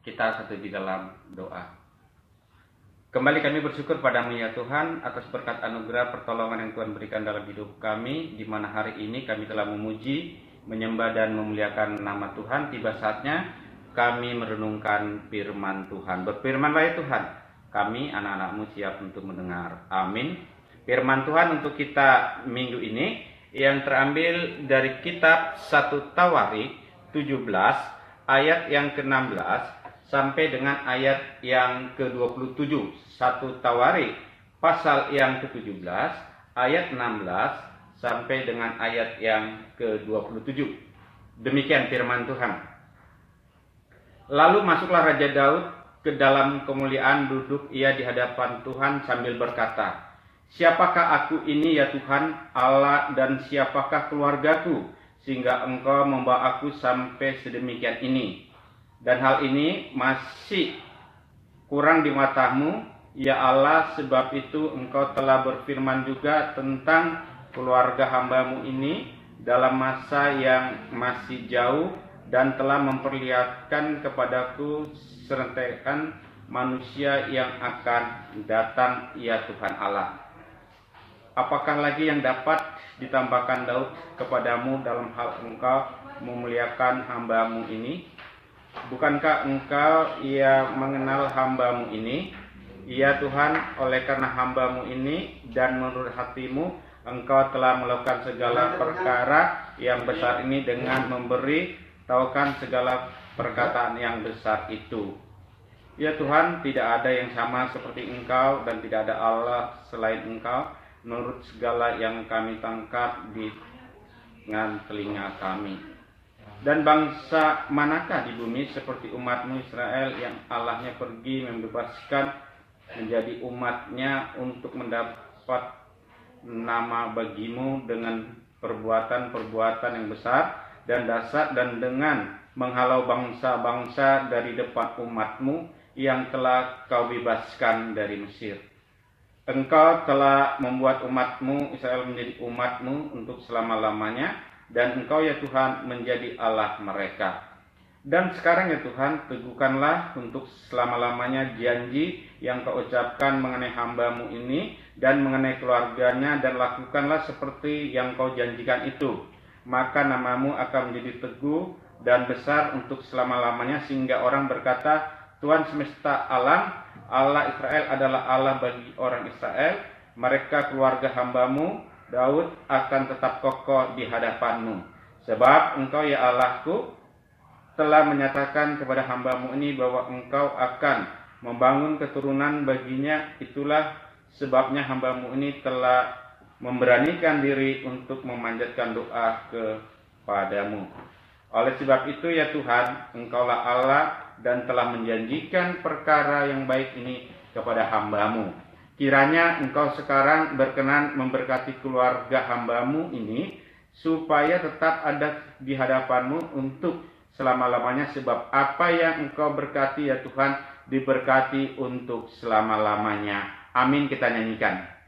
Kita satu di dalam doa. Kembali kami bersyukur padamu ya Tuhan atas berkat anugerah pertolongan yang Tuhan berikan dalam hidup kami, di mana hari ini kami telah memuji, menyembah dan memuliakan nama Tuhan. Tiba saatnya kami merenungkan firman Tuhan. Berfirmanlah ya Tuhan, kami anak-anak-Mu siap untuk mendengar. Amin. Firman Tuhan untuk kita minggu ini yang terambil dari kitab 1 Tawarik 17 ayat yang ke-16 sampai dengan ayat yang ke-27. 1 Tawarik pasal yang ke-17 ayat 16 sampai dengan ayat yang ke-27. Demikian firman Tuhan. Lalu masuklah Raja Daud ke dalam kemuliaan, duduk ia di hadapan Tuhan sambil berkata, "Siapakah aku ini ya Tuhan Allah, dan siapakah keluargaku sehingga Engkau membawa aku sampai sedemikian ini? Dan hal ini masih kurang di mata-Mu, ya Allah, sebab itu Engkau telah berfirman juga tentang keluarga hamba-Mu ini dalam masa yang masih jauh, dan telah memperlihatkan kepadaku serentetan manusia yang akan datang, ya Tuhan Allah. Apakah lagi yang dapat ditambahkan Daud kepadamu dalam hal Engkau memuliakan hamba-Mu ini? Bukankah Engkau ia mengenal hamba-Mu ini? Ya Tuhan, oleh karena hamba-Mu ini dan menurut hati-Mu, Engkau telah melakukan segala perkara yang besar ini dengan memberi tahukan segala perkataan yang besar itu. Ya Tuhan, tidak ada yang sama seperti Engkau dan tidak ada Allah selain Engkau, menurut segala yang kami tangkap dengan telinga kami. Dan bangsa manakah di bumi seperti umat-Mu Israel yang Allahnya pergi membebaskan menjadi umat-Nya untuk mendapat nama bagi-Mu dengan perbuatan-perbuatan yang besar dan dahsyat, dan dengan menghalau bangsa-bangsa dari depan umat-Mu yang telah Kau bebaskan dari Mesir. Engkau telah membuat umat-Mu Israel menjadi umat-Mu untuk selama-lamanya, dan Engkau ya Tuhan menjadi Allah mereka. Dan sekarang ya Tuhan, teguhkanlah untuk selama-lamanya janji yang Kau ucapkan mengenai hamba-Mu ini dan mengenai keluarganya, dan lakukanlah seperti yang Kau janjikan itu. Maka nama-Mu akan menjadi teguh dan besar untuk selama-lamanya, sehingga orang berkata, Tuhan semesta alam, Allah Israel adalah Allah bagi orang Israel. Mereka keluarga hamba-Mu Daud akan tetap kokoh di hadapan-Mu. Sebab Engkau ya Allahku telah menyatakan kepada hamba-Mu ini bahwa Engkau akan membangun keturunan baginya. Itulah sebabnya hamba-Mu ini telah memberanikan diri untuk memanjatkan doa kepadamu. Oleh sebab itu ya Tuhan, Engkaulah Allah dan telah menjanjikan perkara yang baik ini kepada hamba-Mu. Kiranya Engkau sekarang berkenan memberkati keluarga hamba-Mu ini, supaya tetap ada di hadapan-Mu untuk selama-lamanya. Sebab apa yang Engkau berkati ya Tuhan, diberkati untuk selama-lamanya. Amin. Kita nyanyikan.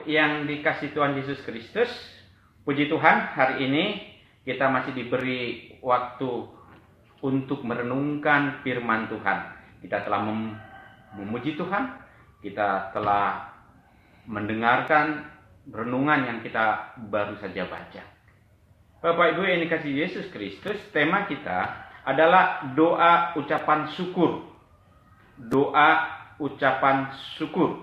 Yang dikasih Tuhan Yesus Kristus, puji Tuhan, hari ini kita masih diberi waktu untuk merenungkan firman Tuhan. Kita telah memuji Tuhan, kita telah mendengarkan renungan yang kita baru saja baca. Bapak Ibu yang dikasih Yesus Kristus, tema kita adalah doa ucapan syukur. Doa ucapan syukur.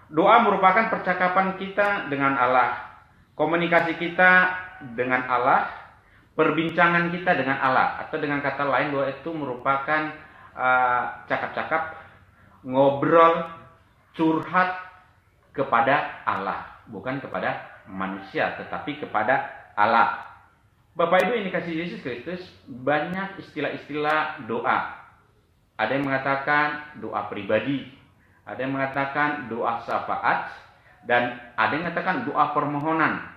Doa merupakan percakapan kita dengan Allah, komunikasi kita dengan Allah, perbincangan kita dengan Allah. Atau dengan kata lain, doa itu merupakan cakap-cakap, ngobrol, curhat kepada Allah. Bukan kepada manusia, tetapi kepada Allah. Bapak Ibu yang dikasihi Yesus Kristus, banyak istilah-istilah doa. Ada yang mengatakan doa pribadi, ada yang mengatakan doa syafaat, dan ada yang mengatakan doa permohonan,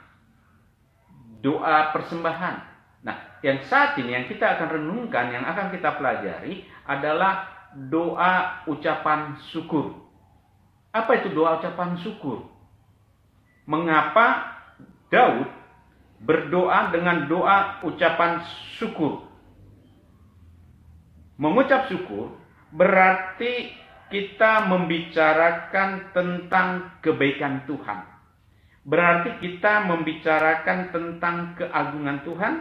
doa persembahan. Nah, yang saat ini yang kita akan renungkan, yang akan kita pelajari adalah doa ucapan syukur. Apa itu doa ucapan syukur? Mengapa Daud berdoa dengan doa ucapan syukur? Mengucap syukur berarti kita membicarakan tentang kebaikan Tuhan. Berarti kita membicarakan tentang keagungan Tuhan.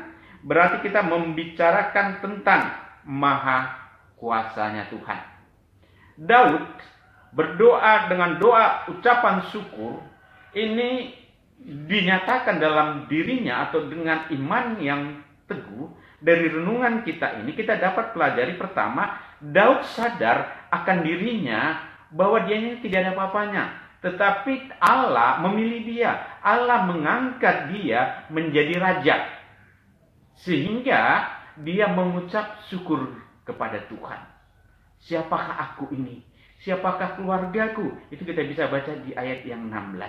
Berarti kita membicarakan tentang maha kuasanya Tuhan. Daud berdoa dengan doa ucapan syukur. Ini dinyatakan dalam dirinya atau dengan iman yang teguh. Dari renungan kita ini kita dapat pelajari pertama, Daud sadar akan dirinya bahwa dia ini tidak ada apa-apanya. Tetapi Allah memilih dia. Allah mengangkat dia menjadi raja. Sehingga dia mengucap syukur kepada Tuhan. Siapakah aku ini? Siapakah keluargaku? Itu kita bisa baca di ayat yang 16.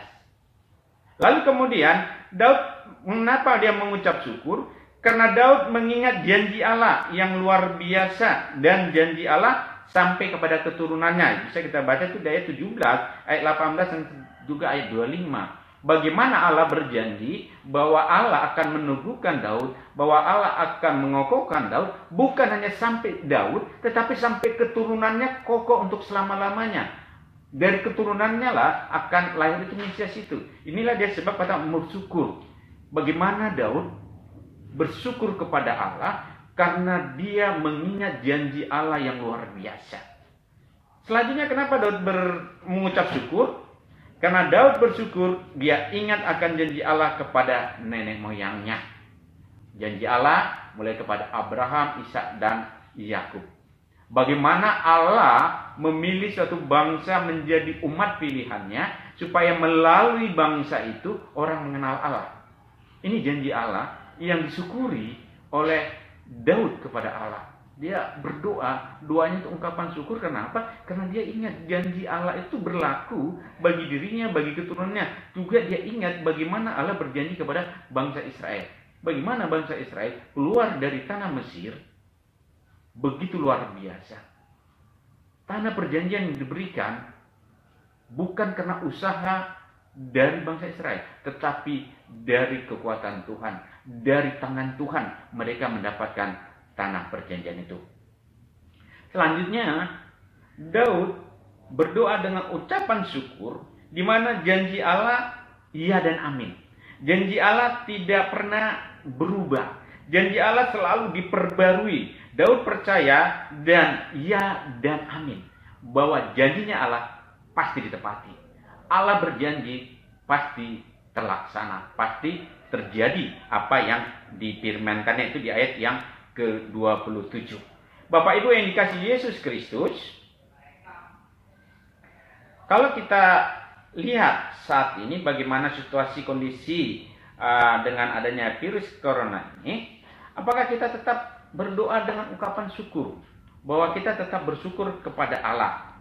Lalu kemudian Daud, mengapa dia mengucap syukur? Karena Daud mengingat janji Allah yang luar biasa, dan janji Allah sampai kepada keturunannya. Bisa kita baca itu di ayat 17, ayat 18 dan juga ayat 25. Bagaimana Allah berjanji bahwa Allah akan meneguhkan Daud, bahwa Allah akan mengokohkan Daud, bukan hanya sampai Daud, tetapi sampai keturunannya kokoh untuk selama-lamanya. Dari keturunannya lah akan lahir itu Mesias itu. Inilah dia sebab kata bersyukur. Bagaimana Daud bersyukur kepada Allah karena dia mengingat janji Allah yang luar biasa. Selanjutnya kenapa Daud mengucap syukur? Karena Daud bersyukur, dia ingat akan janji Allah kepada nenek moyangnya. Janji Allah mulai kepada Abraham, Ishak, dan Yakub. Bagaimana Allah memilih suatu bangsa menjadi umat pilihannya, supaya melalui bangsa itu orang mengenal Allah. Ini janji Allah yang disyukuri oleh Daud kepada Allah. Dia berdoa, doanya itu ungkapan syukur. Kenapa? Karena dia ingat janji Allah itu berlaku bagi dirinya, bagi keturunannya. Juga dia ingat bagaimana Allah berjanji kepada bangsa Israel. Bagaimana bangsa Israel keluar dari tanah Mesir, begitu luar biasa. Tanah perjanjian yang diberikan bukan karena usaha dari bangsa Israel, tetapi dari kekuatan Tuhan, dari tangan Tuhan mereka mendapatkan tanah perjanjian itu. Selanjutnya, Daud berdoa dengan ucapan syukur, di mana janji Allah iya dan amin. Janji Allah tidak pernah berubah. Janji Allah selalu diperbarui. Daud percaya dan iya dan amin bahwa janjinya Allah pasti ditepati. Allah berjanji pasti terlaksana, pasti terjadi apa yang difirmankannya itu di ayat yang ke-27. Bapak Ibu yang dikasihi Yesus Kristus, kalau kita lihat saat ini bagaimana situasi kondisi dengan adanya virus corona ini, apakah kita tetap berdoa dengan ungkapan syukur bahwa kita tetap bersyukur kepada Allah?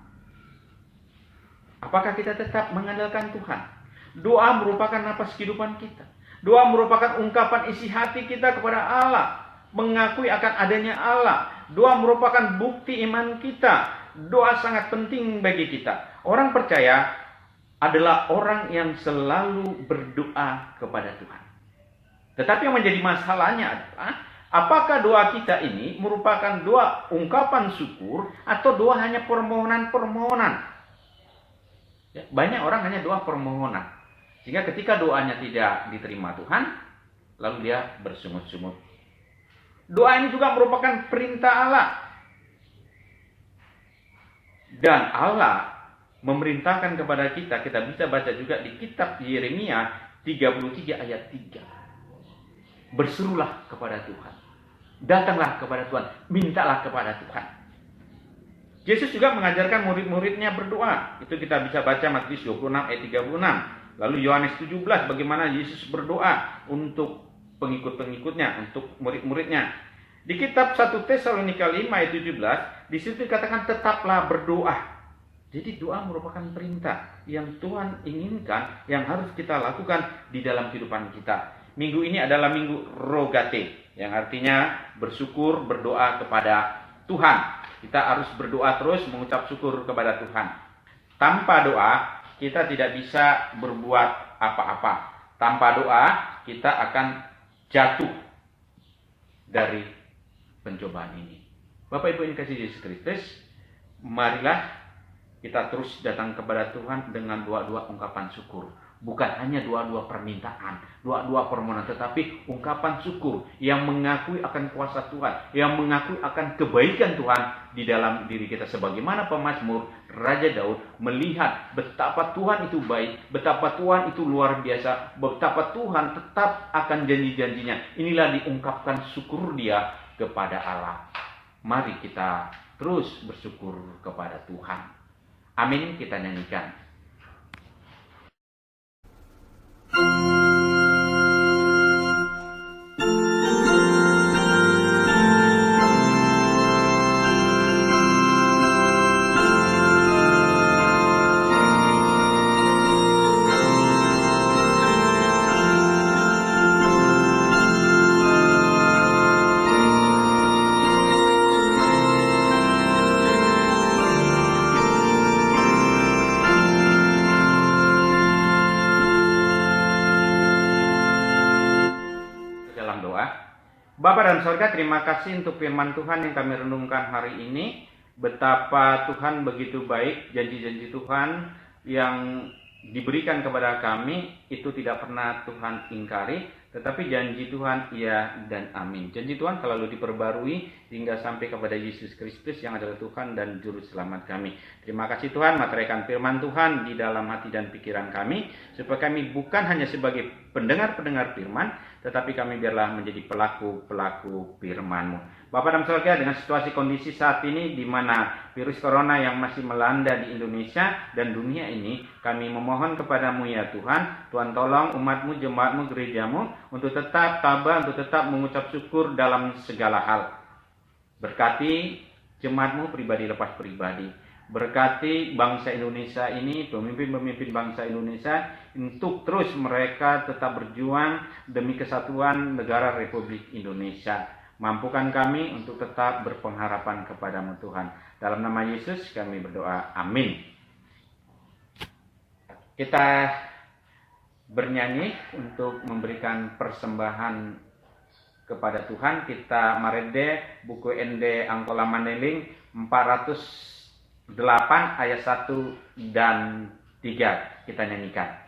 Apakah kita tetap mengandalkan Tuhan? Doa merupakan napas kehidupan kita. Doa merupakan ungkapan isi hati kita kepada Allah, mengakui akan adanya Allah. Doa merupakan bukti iman kita. Doa sangat penting bagi kita. Orang percaya adalah orang yang selalu berdoa kepada Tuhan. Tetapi yang menjadi masalahnya adalah, apakah doa kita ini merupakan doa ungkapan syukur atau doa hanya permohonan-permohonan? Ya, banyak orang hanya doa permohonan. Sehingga ketika doanya tidak diterima Tuhan, lalu dia bersungut-sungut. Doa ini juga merupakan perintah Allah. Dan Allah memerintahkan kepada kita bisa baca juga di kitab Yeremia 33 ayat 3. Berserulah kepada Tuhan. Datanglah kepada Tuhan. Mintalah kepada Tuhan. Yesus juga mengajarkan murid-muridnya berdoa. Itu kita bisa baca Matius 26 ayat 36. Lalu Yohanes 17 bagaimana Yesus berdoa untuk pengikut-pengikutnya, untuk murid-muridnya. Di kitab 1 Tesalonika 5 ayat 17, di situ dikatakan tetaplah berdoa. Jadi doa merupakan perintah yang Tuhan inginkan, yang harus kita lakukan di dalam kehidupan kita. Minggu ini adalah minggu rogate, yang artinya bersyukur, berdoa kepada Tuhan. Kita harus berdoa terus, mengucap syukur kepada Tuhan. Tanpa doa, kita tidak bisa berbuat apa-apa. Tanpa doa, kita akan jatuh dari pencobaan ini. Bapak Ibu yang kasih Yesus Kristus, marilah kita terus datang kepada Tuhan dengan doa-doa ungkapan syukur. Bukan hanya doa-doa permintaan, doa-doa permohonan, tetapi ungkapan syukur yang mengakui akan kuasa Tuhan, yang mengakui akan kebaikan Tuhan di dalam diri kita. Sebagaimana pemazmur Raja Daud melihat betapa Tuhan itu baik, betapa Tuhan itu luar biasa, betapa Tuhan tetap akan janji-janjinya. Inilah diungkapkan syukur dia kepada Allah. Mari kita terus bersyukur kepada Tuhan. Amin, kita nyanyikan. Bapa dalam sorga, terima kasih untuk firman Tuhan yang kami renungkan hari ini. Betapa Tuhan begitu baik, janji-janji Tuhan yang diberikan kepada kami itu tidak pernah Tuhan ingkari, tetapi janji Tuhan iya dan amin. Janji Tuhan selalu diperbarui hingga sampai kepada Yesus Kristus yang adalah Tuhan dan Juru Selamat kami. Terima kasih Tuhan, materaikan firman Tuhan di dalam hati dan pikiran kami, supaya kami bukan hanya sebagai pendengar-pendengar firman, tetapi kami biarlah menjadi pelaku-pelaku firman-Mu. Bapak dalam surga, dengan situasi kondisi saat ini di mana virus corona yang masih melanda di Indonesia dan dunia ini, kami memohon kepadamu ya Tuhan, Tuhan tolong umat-Mu, jemaat-Mu, gereja-Mu untuk tetap tabah, untuk tetap mengucap syukur dalam segala hal. Berkati jemaat-Mu pribadi lepas pribadi. Berkati bangsa Indonesia ini, pemimpin-pemimpin bangsa Indonesia, untuk terus mereka tetap berjuang demi kesatuan negara Republik Indonesia. Mampukan kami untuk tetap berpengharapan kepada-Mu Tuhan. Dalam nama Yesus kami berdoa. Amin. Kita bernyanyi untuk memberikan persembahan kepada Tuhan. Kita marede buku ND Angkola Maneling 408 ayat 1 dan 3. Kita nyanyikan.